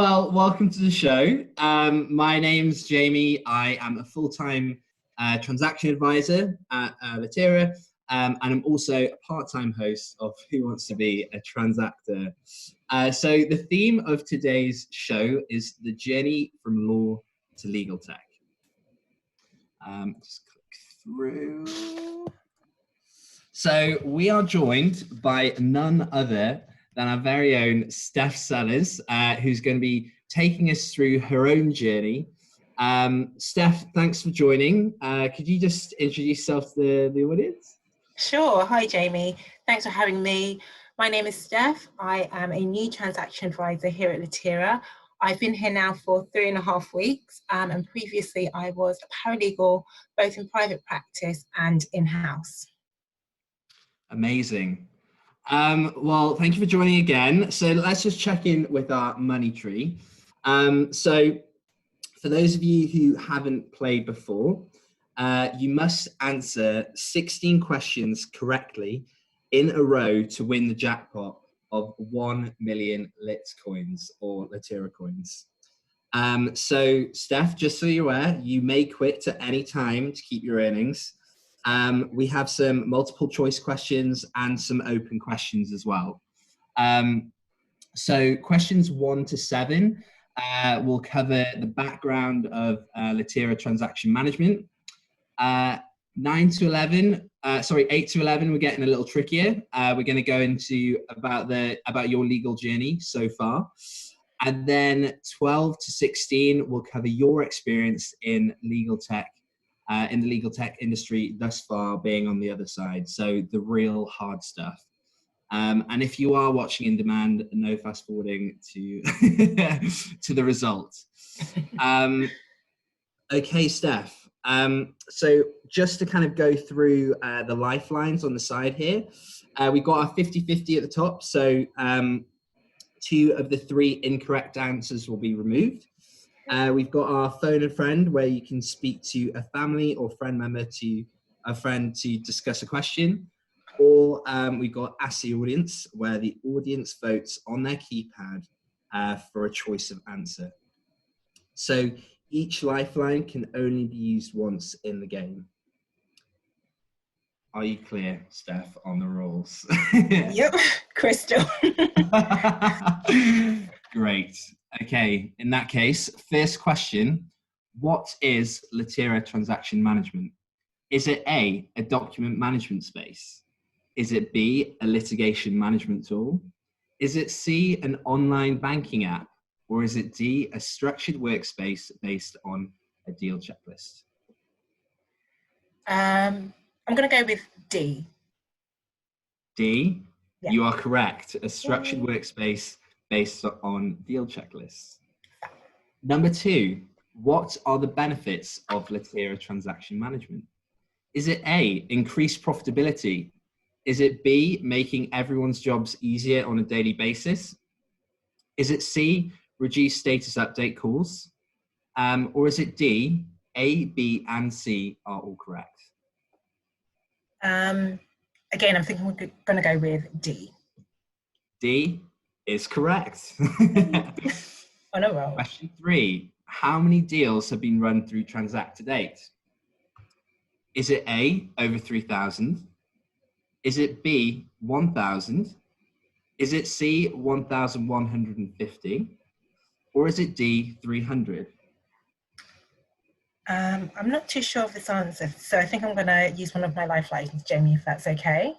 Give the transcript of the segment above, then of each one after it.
Well, welcome to the show. My name's Jamie. I am a full-time transaction advisor at Litera, and I'm also a part-time host of Who Wants to Be a Transactor. So the theme of today's show is the journey from law to legal tech. Just click through. So we are joined by none other than our very own Steph Sellers, who's going to be taking us through her own journey. Steph, thanks for joining. Could you just introduce yourself to the audience? Sure. Hi, Jamie. Thanks for having me. My name is Steph. I am a new transaction advisor here at Litera. I've been here now for 3.5 weeks, and previously I was a paralegal, both in private practice and in-house. Amazing. Well, thank you for joining again. So let's just check in with our money tree. So for those of you who haven't played before, you must answer 16 questions correctly in a row to win the jackpot of 1 million Lit coins or Litera coins. So Steph, just so you're aware, you may quit at any time to keep your earnings. We have some multiple choice questions and some open questions as well. So questions 1 to 7 will cover the background of Litera transaction management. 8 to 11, we're getting a little trickier. We're going to go into about your legal journey so far. And then 12 to 16 will cover your experience in legal tech. In the legal tech industry thus far, being on the other side, so the real hard stuff. And if you are watching in demand, no fast forwarding to to the results. Okay, Steph. So just to kind of go through the lifelines on the side here, we've got our 50-50 at the top. So 2 of the 3 incorrect answers will be removed. We've got our phone a friend, where you can speak to a family or friend member to a friend to discuss a question. Or we've got Ask the Audience, where the audience votes on their keypad for a choice of answer. So each lifeline can only be used once in the game. Are you clear, Steph, on the rules? Yep, crystal. Great. Okay, in that case, first question, what is Litera Transaction Management? Is it A, a document management space? Is it B, a litigation management tool? Is it C, an online banking app? Or is it D, a structured workspace based on a deal checklist? I'm going to go with D. D, yeah. You are correct. A structured workspace based on deal checklists. Number 2, what are the benefits of Litera Transaction Management? Is it A, increased profitability? Is it B, making everyone's jobs easier on a daily basis? Is it C, reduce status update calls? Or is it D, A, B, and C are all correct? Again, I'm thinking we're going to go with D. D is correct. On a roll. Question 3, how many deals have been run through Transact to date? Is it A, over 3,000? Is it B, 1,000? Is it C, 1,150? Or is it D, 300? I'm not too sure of this answer, so I think I'm going to use one of my lifelines, Jamie, if that's okay.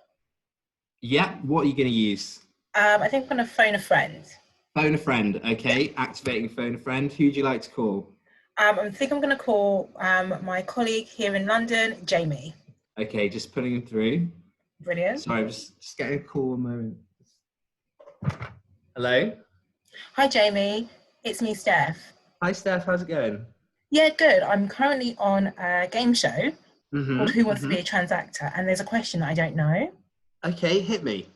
Yeah, what are you going to use? I think I'm going to phone a friend. Phone a friend, okay. Activating phone a friend. Who would you like to call? I think I'm going to call my colleague here in London, Jamie. Okay, just putting him through. Brilliant. Sorry, I'm just getting a call a moment. Hello? Hi, Jamie. It's me, Steph. Hi, Steph. How's it going? Yeah, good. I'm currently on a game show called Who Wants to Be a Transactor, and there's a question that I don't know. Okay, hit me.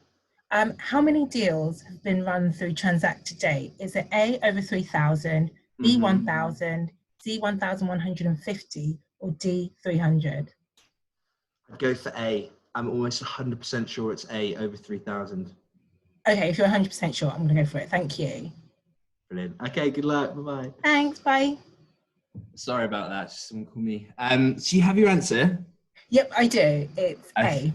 How many deals have been run through Transact to date? Is it A, over 3,000, B, 1,000, C, 1,150, or D, 300? I'd go for A. I'm almost 100% sure it's A, over 3,000. Okay, if you're 100% sure, I'm going to go for it. Thank you. Brilliant. Okay, good luck. Bye-bye. Thanks, bye. Sorry about that. Just someone called me. So you have your answer? Yep, I do. It's A.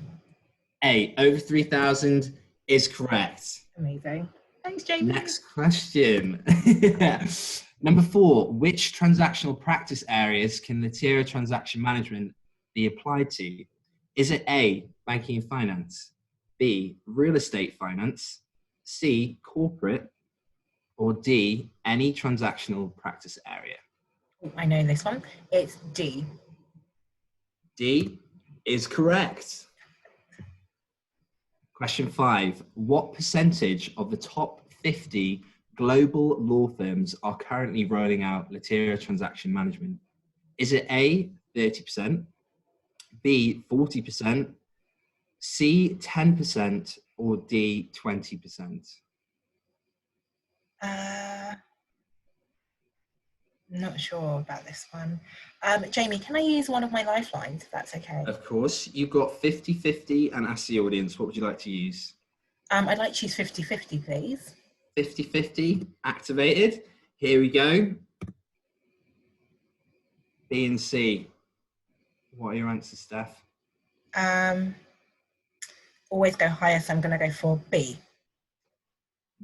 A, over 3,000 is correct. Amazing. Thanks, Jamie. Next question. Number 4, which transactional practice areas can Litera Transaction Management be applied to? Is it A, banking and finance, B, real estate finance, C, corporate, or D, any transactional practice area? I know this one. It's D. D is correct. Question 5, what percentage of the top 50 global law firms are currently rolling out Litera Transaction Management? Is it A, 30%, B, 40%, C, 10%, or D, 20%? Not sure about this one. Jamie, can I use one of my lifelines, if that's okay? Of course. You've got 50-50 and ask the audience, what would you like to use? I'd like to use 50-50, please. 50-50, activated. Here we go. B and C. What are your answers, Steph? Always go higher, so I'm going to go for B.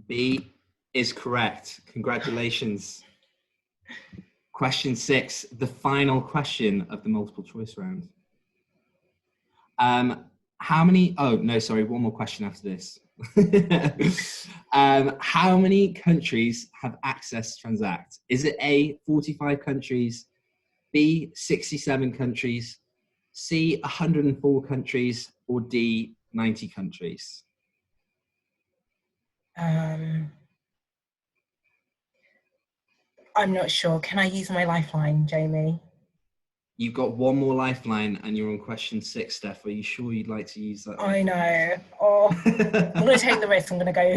B is correct. Congratulations. Question 6, the final question of the multiple choice round. How many, oh no, sorry, one more question after this. How many countries have accessed Transact? Is it A, 45 countries, B, 67 countries, C, 104 countries, or D, 90 countries? I'm not sure. Can I use my lifeline, Jamie? You've got one more lifeline and you're on question 6, Steph. Are you sure you'd like to use that? I know. Oh, I'm going to take the risk. I'm going to go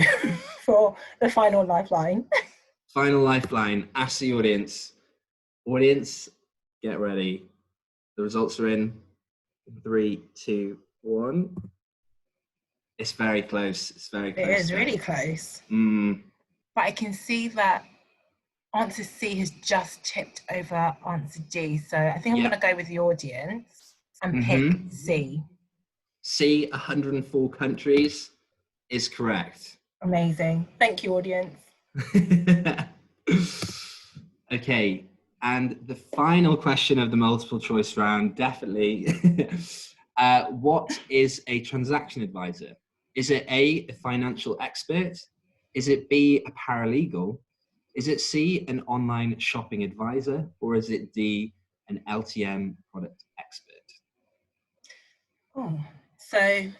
for the final lifeline. Final lifeline. Ask the audience. Audience, get ready. The results are in 3, 2, 1. It's very close. It's very close. It is really close. Mm. But I can see that answer C has just tipped over answer D. So I think I'm going to go with the audience and pick C. C, 104 countries is correct. Amazing. Thank you, audience. Okay, and the final question of the multiple choice round, definitely. What is a transaction advisor? Is it A, a financial expert? Is it B, a paralegal? Is it C, an online shopping advisor? Or is it D, an LTM product expert? Oh, so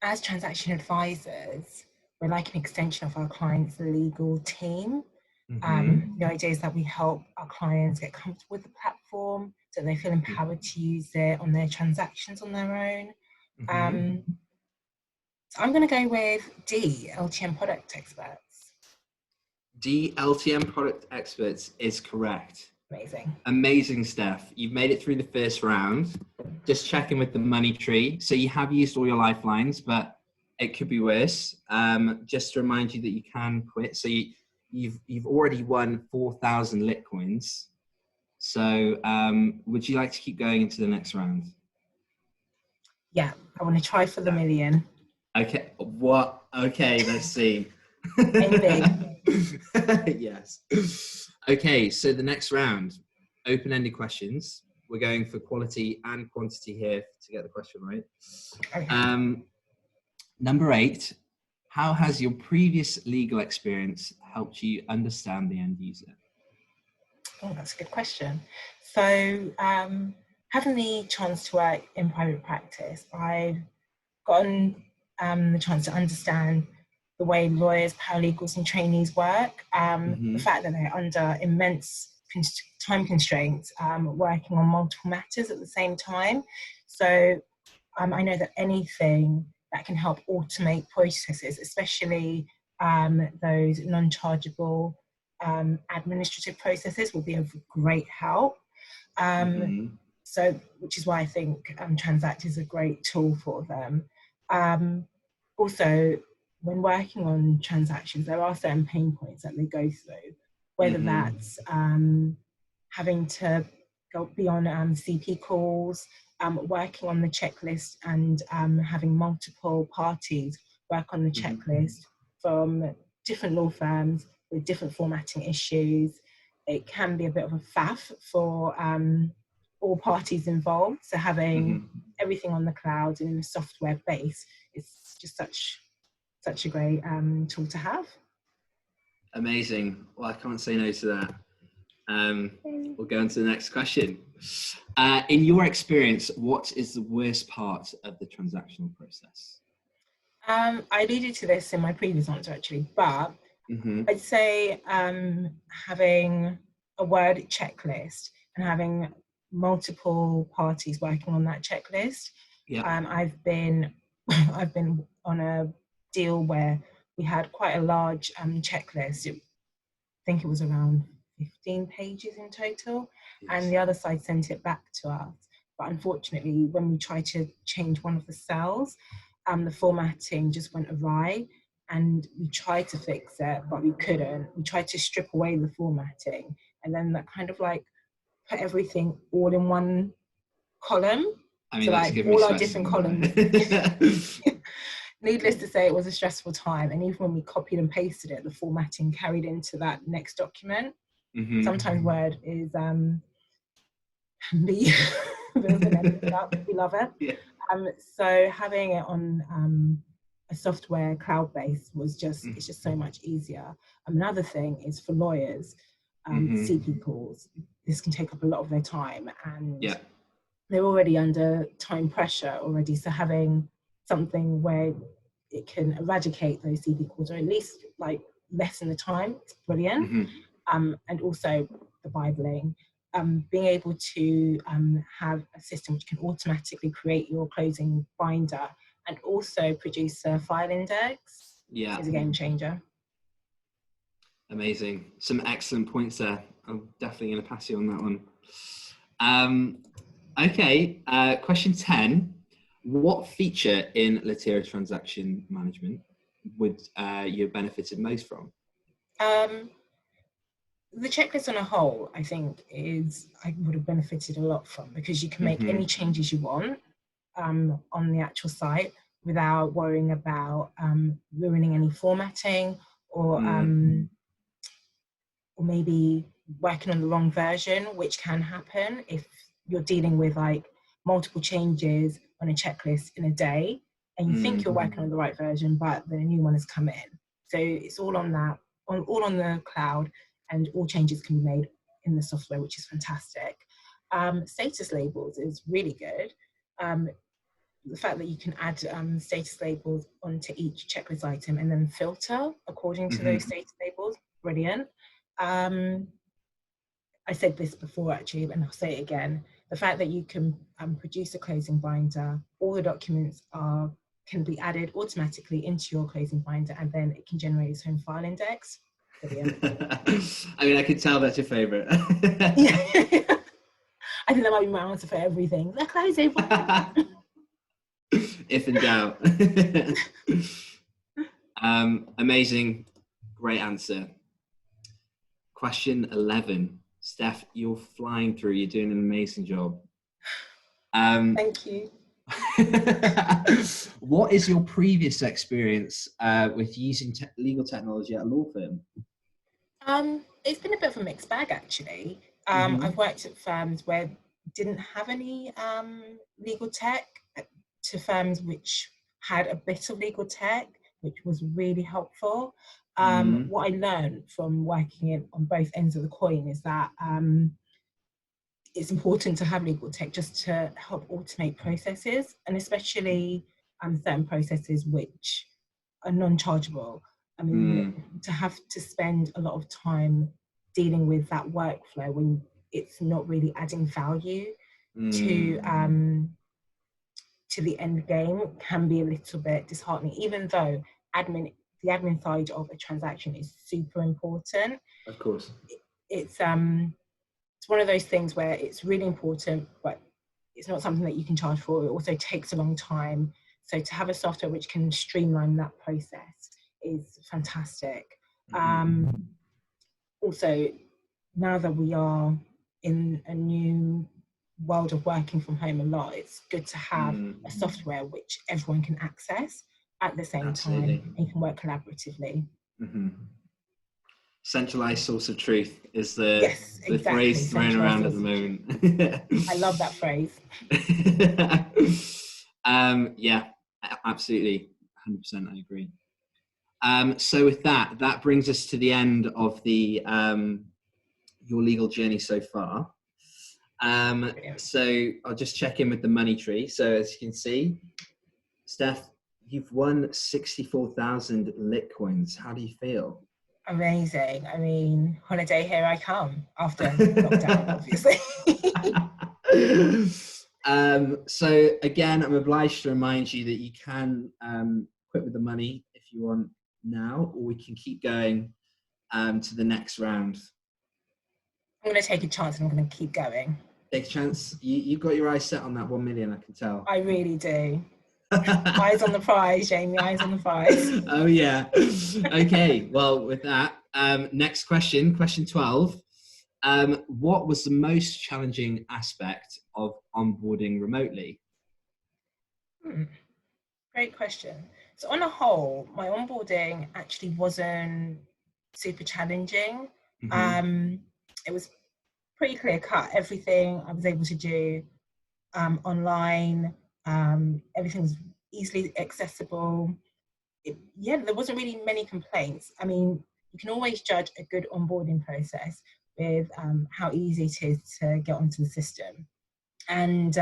as transaction advisors, we're like an extension of our client's legal team. The idea is that we help our clients get comfortable with the platform so they feel empowered to use it on their transactions on their own. So I'm going to go with D, LTM product experts. D, LTM product experts is correct. Amazing. Amazing, Steph. You've made it through the first round. Just checking with the money tree. So you have used all your lifelines, but it could be worse. Just to remind you that you can quit. So you've already won 4,000 Litcoins. So would you like to keep going into the next round? Yeah, I want to try for the million. Okay, what? Okay, let's see. Yes. Okay, so the next round, open-ended questions. We're going for quality and quantity here to get the question right. Okay. Number 8, how has your previous legal experience helped you understand the end user? Oh, that's a good question. So having the chance to work in private practice, I've gotten the chance to understand the way lawyers, paralegals and trainees work, the fact that they're under immense time constraints, working on multiple matters at the same time. So I know that anything that can help automate processes, especially those non-chargeable administrative processes, will be of great help. So, which is why I think Transact is a great tool for them. Also, when working on transactions, there are certain pain points that they go through, whether that's having to be on CP calls, working on the checklist, and having multiple parties work on the checklist from different law firms with different formatting issues. It can be a bit of a faff for all parties involved. So having everything on the cloud and in a software base is just such a great tool to have. Amazing. Well, I can't say no to that. We'll go on to the next question. In your experience, what is the worst part of the transactional process? I alluded to this in my previous answer actually, but I'd say having a Word checklist and having multiple parties working on that checklist. I've been on a deal where we had quite a large checklist. I think it was around 15 pages in total, and the other side sent it back to us. But unfortunately, when we tried to change one of the cells, the formatting just went awry, and we tried to fix it, but we couldn't. We tried to strip away the formatting, and then that kind of like put everything all in one column. I mean, so that's like all our different columns. Needless to say, it was a stressful time, and even when we copied and pasted it, the formatting carried into that next document. Sometimes Word is can be we love it. So having it on a software cloud base was just it's just so much easier. Another thing is for lawyers, CP calls. This can take up a lot of their time, and they're already under time pressure already. So having something where it can eradicate those CP calls, or at least like lessen the time, it's brilliant. And also the Bibling, being able to have a system which can automatically create your closing binder and also produce a file index is a game changer. Amazing. Some excellent points there. I'm definitely going to pass you on that one. Okay, question 10. What feature in Litera Transaction Management would you have benefited most from? The checklist on a whole, I think, I would have benefited a lot from, because you can make any changes you want on the actual site without worrying about ruining any formatting or maybe working on the wrong version, which can happen if you're dealing with like multiple changes on a checklist in a day and you think you're working on the right version, but then a new one has come in. So it's all on that, all on the cloud, and all changes can be made in the software, which is fantastic. Status labels is really good. The fact that you can add status labels onto each checklist item and then filter according to those status labels, brilliant. I said this before actually, and I'll say it again. The fact that you can produce a closing binder, all the documents can be added automatically into your closing binder, and then it can generate its own file index. Brilliant. I mean, I could tell that's your favourite. I think that might be my answer for everything. The closing binder. If in doubt. Amazing. Great answer. Question 11. Steph, you're flying through. You're doing an amazing job. Thank you. What is your previous experience with using legal technology at a law firm? It's been a bit of a mixed bag, actually. I've worked at firms where didn't have any legal tech, to firms which had a bit of legal tech, which was really helpful. What I learned from working on both ends of the coin is that it's important to have legal tech just to help automate processes, and especially certain processes which are non-chargeable. I mean, to have to spend a lot of time dealing with that workflow when it's not really adding value to the end game can be a little bit disheartening, even though the admin side of a transaction is super important. Of course. It's one of those things where it's really important, but it's not something that you can charge for. It also takes a long time. So to have a software which can streamline that process is fantastic. Also, now that we are in a new world of working from home a lot, it's good to have a software which everyone can access at the same time and can work collaboratively. Centralized source of truth is the, yes, the phrase thrown around at the moment. I love that phrase. Yeah, absolutely. 100%, I agree. So with that brings us to the end of the your legal journey so far. So I'll just check in with the money tree. So as you can see, Steph, you've won 64,000 Litcoins. How do you feel? Amazing. I mean, holiday, here I come after lockdown, obviously. So again, I'm obliged to remind you that you can quit with the money if you want now, or we can keep going to the next round. I'm going to take a chance and I'm going to keep going. Take a chance. You've got your eyes set on that 1 million, I can tell. I really do. Eyes on the prize, Jamie, eyes on the prize. Oh, yeah. Okay, well, with that, next question, question 12. What was the most challenging aspect of onboarding remotely? Great question. So on a whole, my onboarding actually wasn't super challenging. It was pretty clear cut. Everything I was able to do online, everything was easily accessible. There wasn't really many complaints. I mean, you can always judge a good onboarding process with how easy it is to get onto the system. And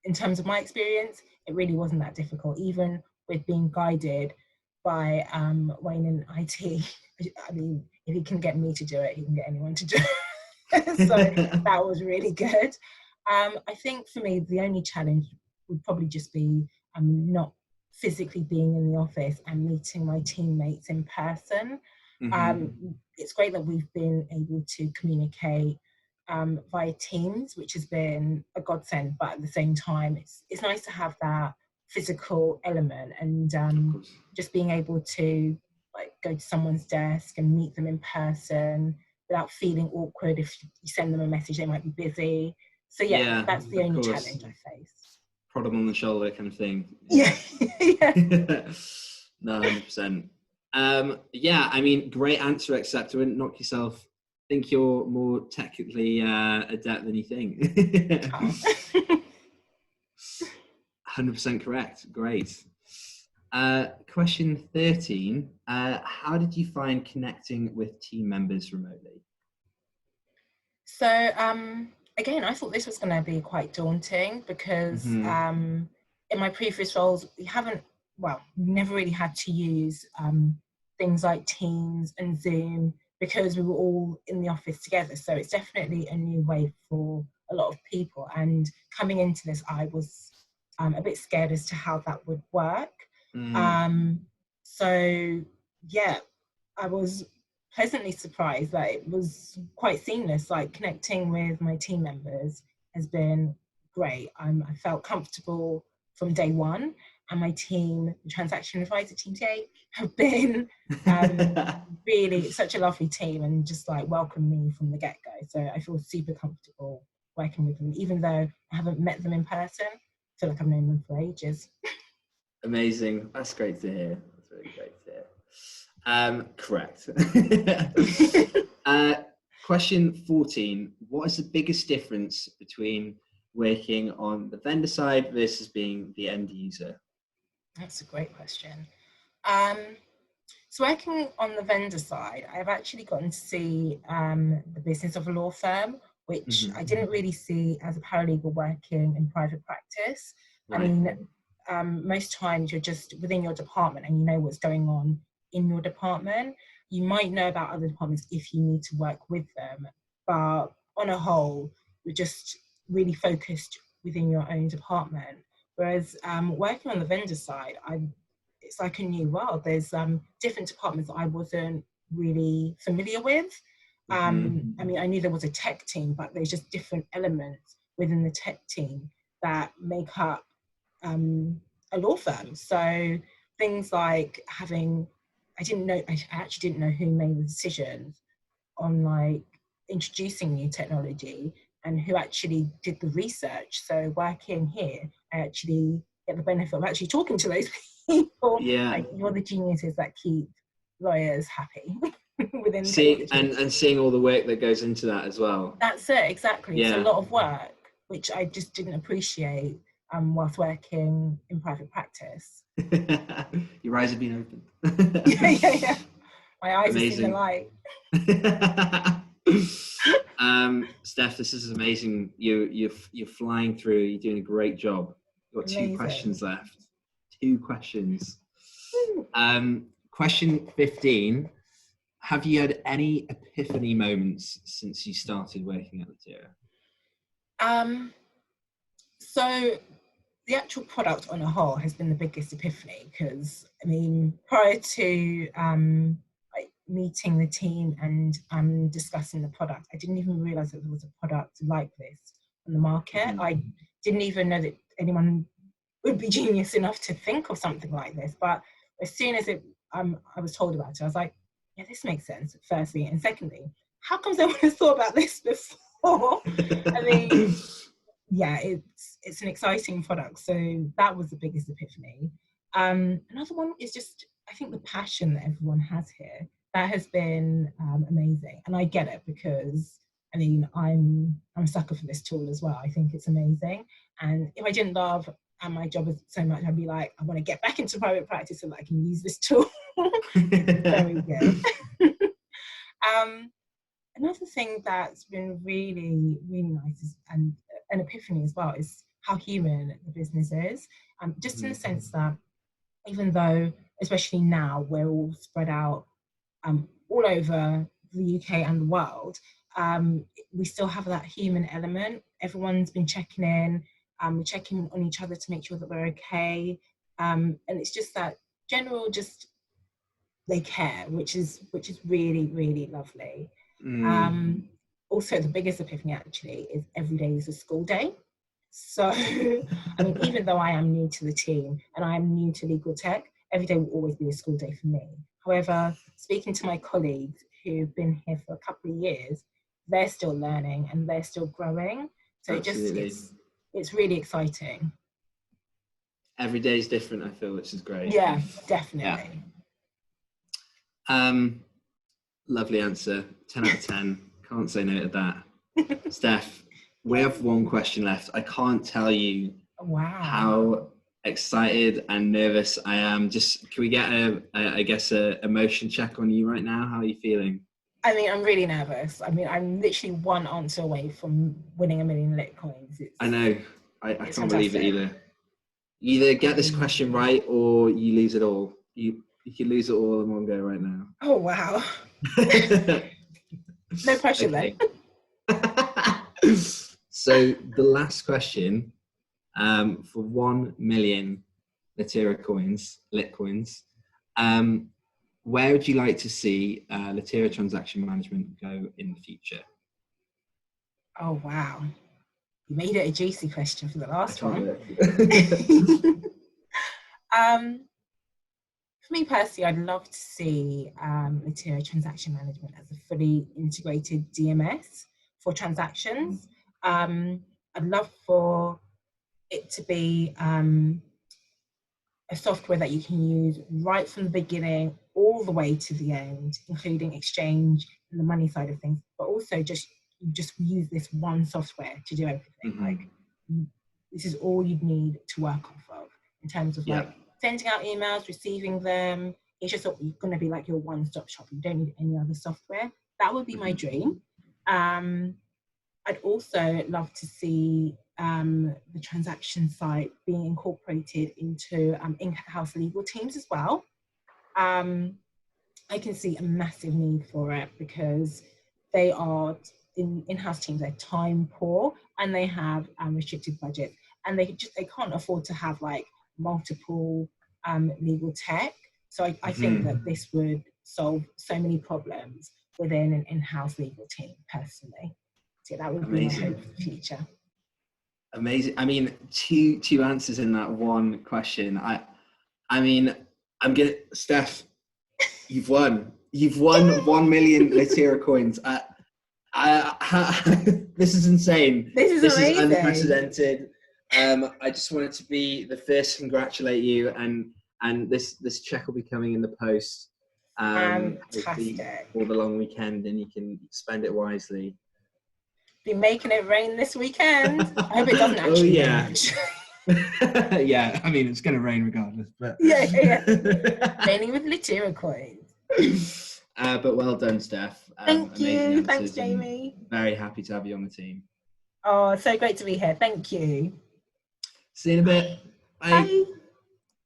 in terms of my experience, it really wasn't that difficult, even with being guided by Wayne in IT. I mean, if he can get me to do it, he can get anyone to do it. So that was really good. I think for me, the only challenge would probably just be not physically being in the office and meeting my teammates in person. It's great that we've been able to communicate via Teams, which has been a godsend, but at the same time, it's nice to have that physical element and just being able to like go to someone's desk and meet them in person without feeling awkward. If you send them a message, they might be busy. So yeah, that's the only challenge I face. Prod them on the shoulder kind of thing. Yeah. No, 100%. Yeah, I mean, great answer, except I wouldn't knock yourself. I think you're more technically adept than you think. 100% correct. Great. Question 13. How did you find connecting with team members remotely? So, again, I thought this was going to be quite daunting because in my previous roles, we never really had to use things like Teams and Zoom because we were all in the office together. So it's definitely a new way for a lot of people. And coming into this, I was a bit scared as to how that would work. So yeah, I was pleasantly surprised that it was quite seamless. Like connecting with my team members has been great. I felt comfortable from day one, and my team, the transaction advisor team today, have been really such a lovely team and just like welcomed me from the get-go. So I feel super comfortable working with them, even though I haven't met them in person. I feel like I've known them for ages. Amazing. That's great to hear. That's really great to hear. Correct. Question 14. What is the biggest difference between working on the vendor side versus being the end user? That's a great question. So working on the vendor side, I've actually gotten to see the business of a law firm, which I didn't really see as a paralegal working in private practice. Right. I mean, most times you're just within your department and you know what's going on in your department. You might know about other departments if you need to work with them, but on a whole, you're just really focused within your own department. Whereas working on the vendor side, it's like a new world. There's different departments that I wasn't really familiar with. I mean, I knew there was a tech team, but there's just different elements within the tech team that make up a law firm. So things like having I actually didn't know who made the decisions on like introducing new technology and who actually did the research. So working here, I actually get the benefit of actually talking to those people. Yeah. Like, you're the geniuses that keep lawyers happy within seeing technology. and seeing all the work that goes into that as well. That's it, exactly. Yeah. It's a lot of work, which I just didn't appreciate whilst working in private practice. Your eyes have been opened. yeah. My eyes Amazing. have seen the light. Steph, this is amazing. You're flying through. You're doing a great job. You've got Amazing. 2 questions left. 2 questions. Question 15. Have you had any epiphany moments since you started working at Litera? So the actual product on a whole has been the biggest epiphany, because I mean, prior to like meeting the team and discussing the product, I didn't even realize that there was a product like this on the market. I didn't even know that anyone would be genius enough to think of something like this. But as soon as I was told about it, I was like, yeah, this makes sense, firstly. And secondly, how come no one has thought about this before? I mean, yeah, it's an exciting product. So that was the biggest epiphany. Another one is just, I think, the passion that everyone has here. That has been amazing. And I get it, because I mean, I'm a sucker for this tool as well. I think it's amazing. And if I didn't love my job so much, I'd be like, I want to get back into private practice so that I can use this tool. It's very good. Another thing that's been really, really nice is, and an epiphany as well, is how human the business is. Just in the sense that even though, especially now, we're all spread out all over the UK and the world, we still have that human element. Everyone's been checking in, we're checking on each other to make sure that we're okay. And it's just that general, just they care, which is really, really lovely. Also, the biggest epiphany actually is every day is a school day. So, I mean, even though I am new to the team and I am new to legal tech, every day will always be a school day for me. However, speaking to my colleagues who've been here for a couple of years, they're still learning and they're still growing. So it's really exciting. Every day is different, I feel, which is great. Yeah, definitely. Yeah. Lovely answer. 10 out of 10. Can't say no to that. Steph, we have 1 question left. I can't tell you how excited and nervous I am. Just, can we get a emotion check on you right now? How are you feeling? I mean, I'm really nervous. I mean, I'm literally 1 answer away from winning 1 million lit coins. I know. I can't believe it either. You either get this question right or you lose it all. You could lose it all in one go right now. Oh, wow. No pressure then. So the last question, for 1 million Litera coins, lit coins, where would you like to see Litera transaction management go in the future? Oh, wow. You made it a juicy question for the last one. For me personally, I'd love to see Litera Transaction Management as a fully integrated DMS for transactions. I'd love for it to be a software that you can use right from the beginning all the way to the end, including exchange and the money side of things, but also just use this one software to do everything. Like, this is all you'd need to work off of in terms of like sending out emails, receiving them. It's just going to be like your one-stop shop. You don't need any other software. That would be my dream. I'd also love to see the transaction site being incorporated into in-house legal teams as well. I can see a massive need for it because they are in-house teams. They're time poor and they have restricted budgets, and they can't afford to have like multiple legal tech. So I think that this would solve so many problems within an in-house legal team personally. So that would be my hope for the future. Amazing. I mean, two answers in that one question. I mean, Steph, You've won. You've won 1 million Litera coins. This is insane. This is amazing. Unprecedented. I just wanted to be the first to congratulate you, and this check will be coming in the post. Fantastic. For the long weekend, and you can spend it wisely. Be making it rain this weekend. I hope it doesn't actually rain. Yeah, I mean, it's going to rain regardless. But yeah. Raining with Litera coins. But well done, Steph. Thank you. Thanks, Jamie. Very happy to have you on the team. Oh, so great to be here. Thank you. See you in a bit. Bye. Bye.